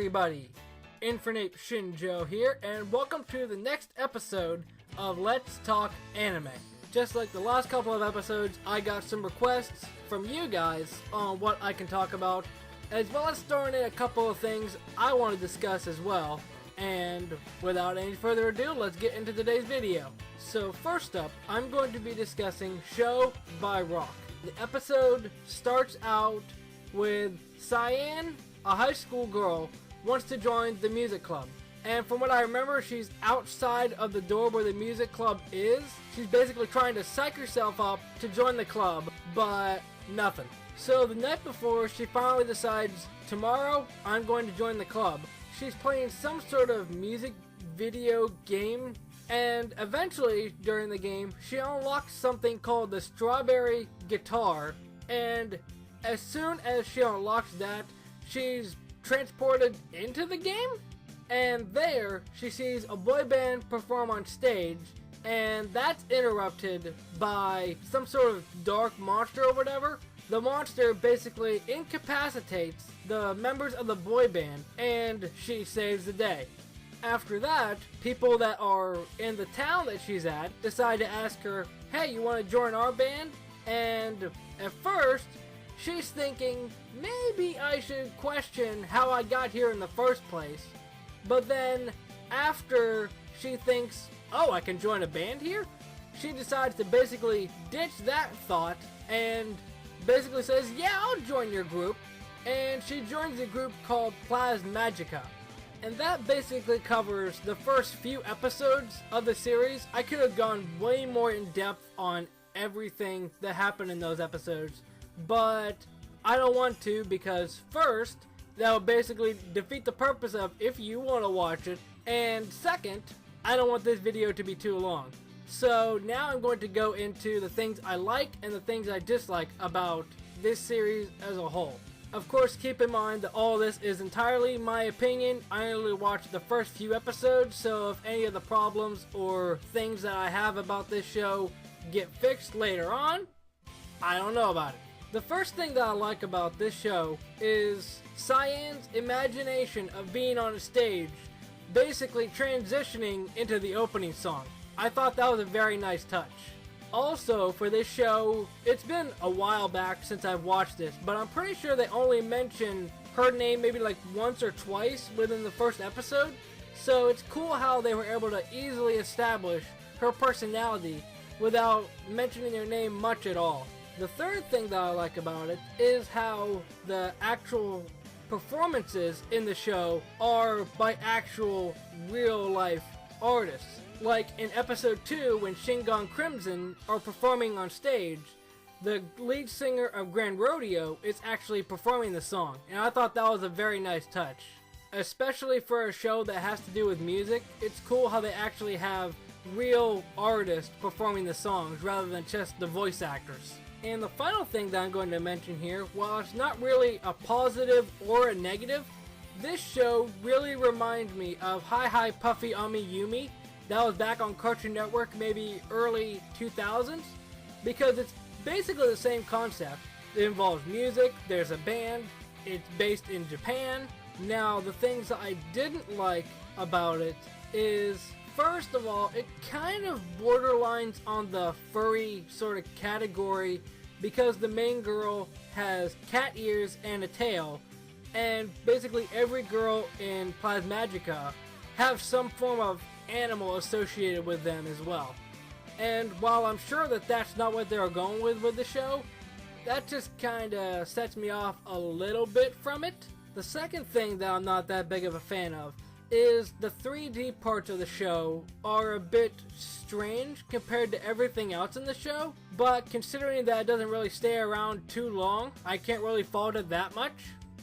everybody, Infinite Shinjo here, and welcome to the next episode of Let's Talk Anime. Just like the last couple of episodes, I got some requests from you guys on what I can talk about, as well as throwing in a couple of things I want to discuss as well. And without any further ado, let's get into today's video. So first up, I'm going to be discussing Show by Rock. The episode starts out with Cyan, a high school girl, wants to join the music club. And from what I remember, she's outside of the door where the music club is. She's basically trying to psych herself up to join the club, but nothing. So the night before, she finally decides, tomorrow I'm going to join the club. She's playing some sort of music video game, and eventually during the game, she unlocks something called the Strawberry Guitar, and as soon as she unlocks that, she's transported into the game, and there she sees a boy band perform on stage, and that's interrupted by some sort of dark monster or whatever. The monster basically incapacitates the members of the boy band, and she saves the day. After that, people that are in the town that she's at decide to ask her, hey, you want to join our band? And at first, she's thinking, maybe I should question how I got here in the first place. But then, after she thinks, oh, I can join a band here? She decides to basically ditch that thought and basically says, yeah, I'll join your group. And she joins a group called Plasmagica. And that basically covers the first few episodes of the series. I could have gone way more in depth on everything that happened in those episodes, but I don't want to, because first, that would basically defeat the purpose of if you want to watch it, and second, I don't want this video to be too long. So now I'm going to go into the things I like and the things I dislike about this series as a whole. Of course, keep in mind that all this is entirely my opinion. I only watched the first few episodes, so if any of the problems or things that I have about this show get fixed later on, I don't know about it. The first thing that I like about this show is Cyan's imagination of being on a stage, basically transitioning into the opening song. I thought that was a very nice touch. Also, for this show, it's been a while back since I've watched this, but I'm pretty sure they only mention her name maybe like once or twice within the first episode. So it's cool how they were able to easily establish her personality without mentioning her name much at all. The third thing that I like about it is how the actual performances in the show are by actual real life artists. Like in episode 2, when Shingon Crimson are performing on stage, the lead singer of Grand Rodeo is actually performing the song, and I thought that was a very nice touch. Especially for a show that has to do with music, it's cool how they actually have real artists performing the songs rather than just the voice actors. And the final thing that I'm going to mention here, while it's not really a positive or a negative, this show really reminds me of Hi Hi Puffy Ami Yumi. That was back on Cartoon Network, maybe early 2000s, because it's basically the same concept. It involves music, there's a band, it's based in Japan. Now, the things that I didn't like about it is, first of all, it kind of borderlines on the furry sort of category, because the main girl has cat ears and a tail, and basically every girl in Plasmagica have some form of animal associated with them as well. And while I'm sure that that's not what they were going with the show, that just kinda sets me off a little bit from it. The second thing that I'm not that big of a fan of is the 3D parts of the show are a bit strange compared to everything else in the show, but considering that it doesn't really stay around too long, I can't really fault it that much.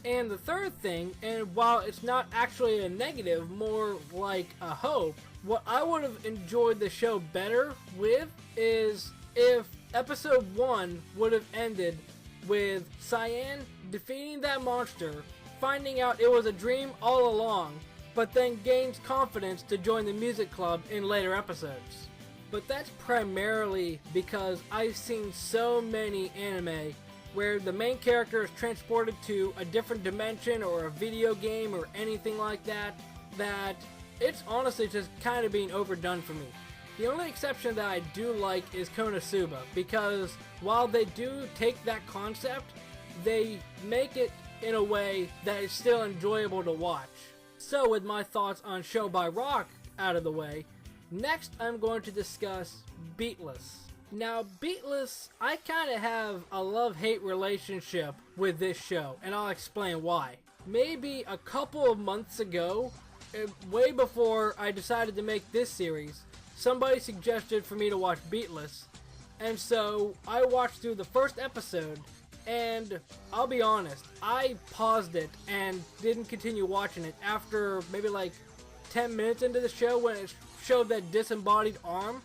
And the third thing, and while it's not actually a negative, more like a hope, what I would have enjoyed the show better with is if episode 1 would have ended with Cyan defeating that monster, finding out it was a dream all along, but then gains confidence to join the music club in later episodes. But that's primarily because I've seen so many anime where the main character is transported to a different dimension or a video game or anything like that, that it's honestly just kind of being overdone for me. The only exception that I do like is Konosuba, because while they do take that concept, they make it in a way that is still enjoyable to watch. So with my thoughts on Show by Rock out of the way, next I'm going to discuss Beatless. Now Beatless, I kind of have a love-hate relationship with this show, and I'll explain why. Maybe a couple of months ago, way before I decided to make this series, somebody suggested for me to watch Beatless, and so I watched through the first episode, and I'll be honest, I paused it and didn't continue watching it after maybe like 10 minutes into the show when it showed that disembodied arm.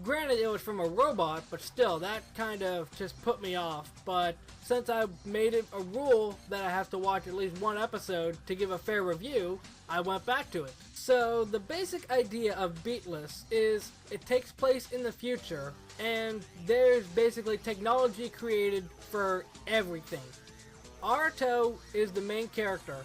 Granted, it was from a robot, but still, that kind of just put me off. But since I made it a rule that I have to watch at least one episode to give a fair review, I went back to it. So the basic idea of Beatless is it takes place in the future, and there's basically technology created for everything. Aruto is the main character,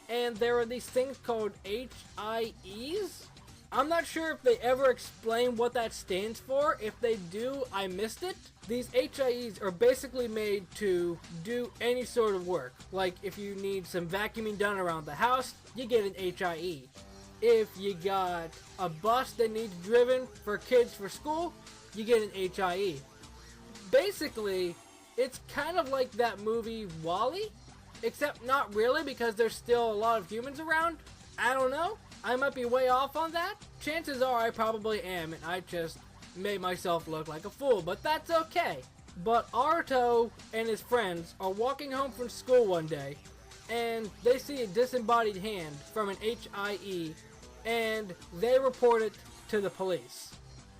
and there are these things called HIEs. I'm not sure if they ever explain what that stands for. If they do, I missed it. These HIEs are basically made to do any sort of work. Like if you need some vacuuming done around the house, you get an HIE. If you got a bus that needs driven for kids for school, you get an HIE. Basically, it's kind of like that movie WALL-E, except not really because there's still a lot of humans around. I don't know. I might be way off on that. Chances are I probably am, and I just made myself look like a fool, but that's okay. But Aruto and his friends are walking home from school one day, and they see a disembodied hand from an HIE, and they report it to the police.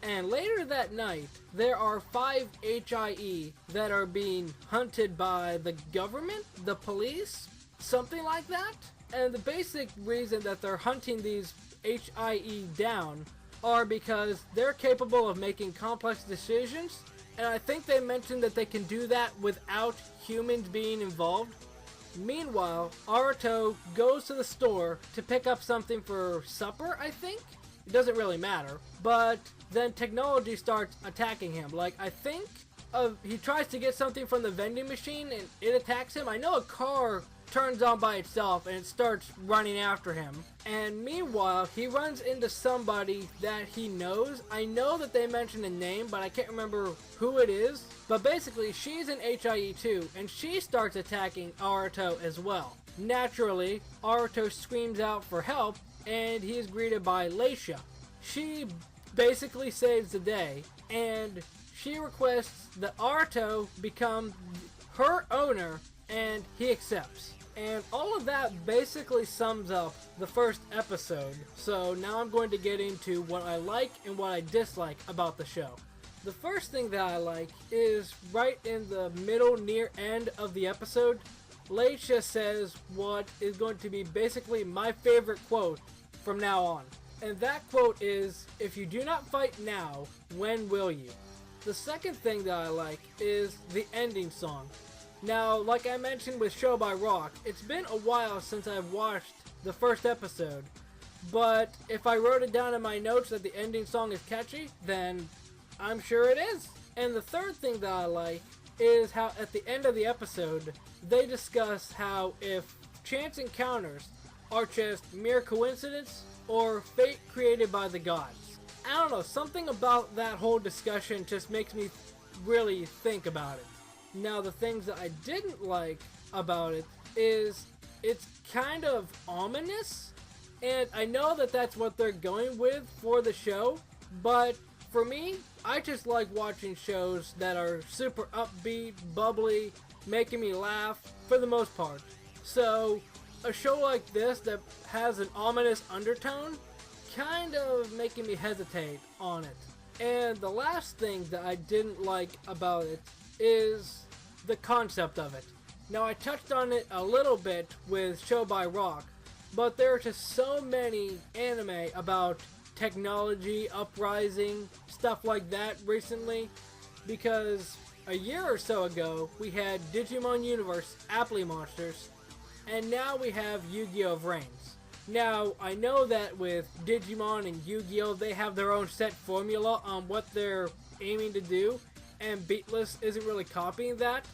And later that night, there are 5 HIE that are being hunted by the government, the police, something like that. And the basic reason that they're hunting these HIE down are because they're capable of making complex decisions, and I think they mentioned that they can do that without humans being involved. Meanwhile, Aruto goes to the store to pick up something for supper, I think? It doesn't really matter. But then technology starts attacking him. Like, I think he tries to get something from the vending machine and it attacks him. I know a car turns on by itself and it starts running after him. And meanwhile, he runs into somebody that he knows. I know that they mentioned a name, but I can't remember who it is. But basically, she's an HIE too, and she starts attacking Aruto as well. Naturally, Aruto screams out for help, and he is greeted by Leisha. She basically saves the day, and she requests that Aruto become her owner, and he accepts. And all of that basically sums up the first episode. So now I'm going to get into what I like and what I dislike about the show. The first thing that I like is right in the middle near end of the episode, Leisha says what is going to be basically my favorite quote from now on. And that quote is, "If you do not fight now, when will you?" The second thing that I like is the ending song. Now, like I mentioned with Show by Rock, it's been a while since I've watched the first episode, but if I wrote it down in my notes that the ending song is catchy, then I'm sure it is. And the third thing that I like is how at the end of the episode, they discuss how if chance encounters are just mere coincidence or fate created by the gods. I don't know, something about that whole discussion just makes me really think about it. Now, the things that I didn't like about it is it's kind of ominous, and I know that that's what they're going with for the show, but for me, I just like watching shows that are super upbeat, bubbly, making me laugh for the most part. So, a show like this that has an ominous undertone, kind of making me hesitate on it. And the last thing that I didn't like about it is the concept of it. Now, I touched on it a little bit with Show by Rock, but there are just so many anime about technology, uprising, stuff like that recently, because A year or so ago, we had Digimon Universe Appley Monsters, and now we have Yu-Gi-Oh! Vrains. Now, I know that with Digimon and Yu-Gi-Oh! They have their own set formula on what they're aiming to do, and Beatless isn't really copying that,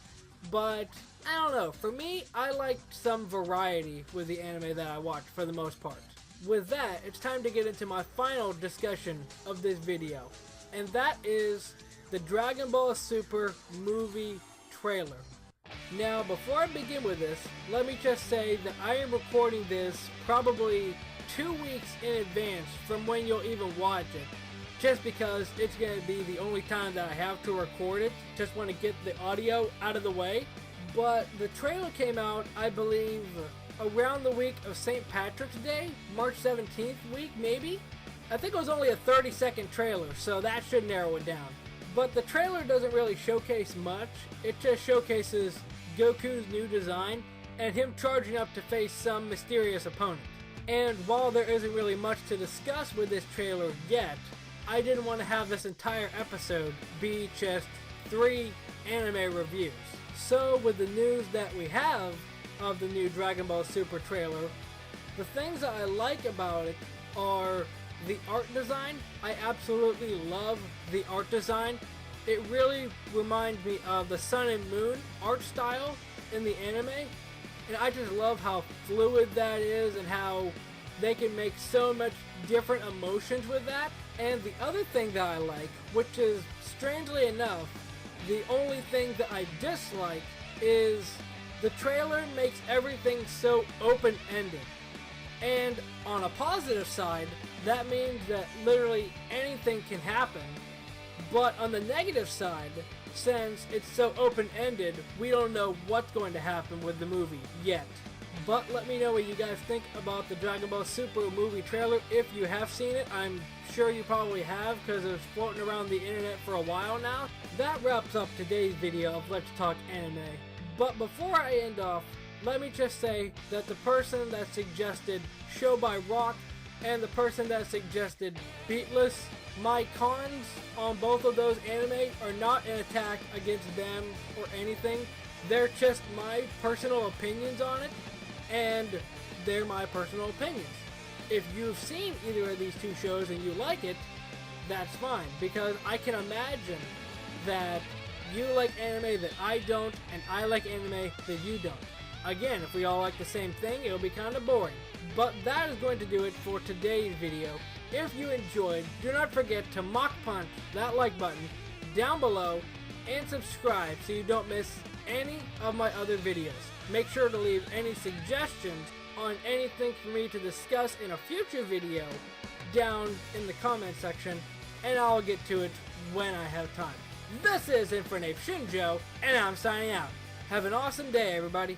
but I don't know. For me, I like some variety with the anime that I watch for the most part. With that, it's time to get into my final discussion of this video, and that is the Dragon Ball Super movie trailer. Now, before I begin with this, let me just say that I am recording this probably 2 weeks in advance from when you'll even watch it, just because it's going to be the only time that I have to record it. Just want to get the audio out of the way. But the trailer came out, I believe, around the week of St. Patrick's Day, March 17th week, maybe? I think it was only a 30-second trailer, so that should narrow it down. But the trailer doesn't really showcase much. It just showcases Goku's new design and him charging up to face some mysterious opponent. And while there isn't really much to discuss with this trailer yet, I didn't want to have this entire episode be just 3 anime reviews. So with the news that we have of the new Dragon Ball Super trailer, the things that I like about it are the art design. I absolutely love the art design. It really reminds me of the Sun and Moon art style in the anime, and I just love how fluid that is and how they can make so much different emotions with that. And the other thing that I like, which is strangely enough the only thing that I dislike, is the trailer makes everything so open-ended. And on a positive side, that means that literally anything can happen. But on the negative side, since it's so open-ended, we don't know what's going to happen with the movie yet. But let me know what you guys think about the Dragon Ball Super movie trailer if you have seen it. I'm sure you probably have, because it was floating around the internet for a while now. That wraps up today's video of Let's Talk Anime. But before I end off, let me just say that the person that suggested Show by Rock and the person that suggested Beatless, my cons on both of those anime are not an attack against them or anything. They're just my personal opinions on it, and they're my personal opinions. If you've seen either of these 2 shows and you like it, that's fine, because I can imagine that you like anime that I don't, and I like anime that you don't. Again, if we all like the same thing, it'll be kind of boring. But that is going to do it for today's video. If you enjoyed, do not forget to mock punch that like button down below and subscribe so you don't miss any of my other videos. Make sure to leave any suggestions on anything for me to discuss in a future video down in the comment section, and I'll get to it when I have time. This is Infinite Shinjo, and I'm signing out. Have an awesome day, everybody.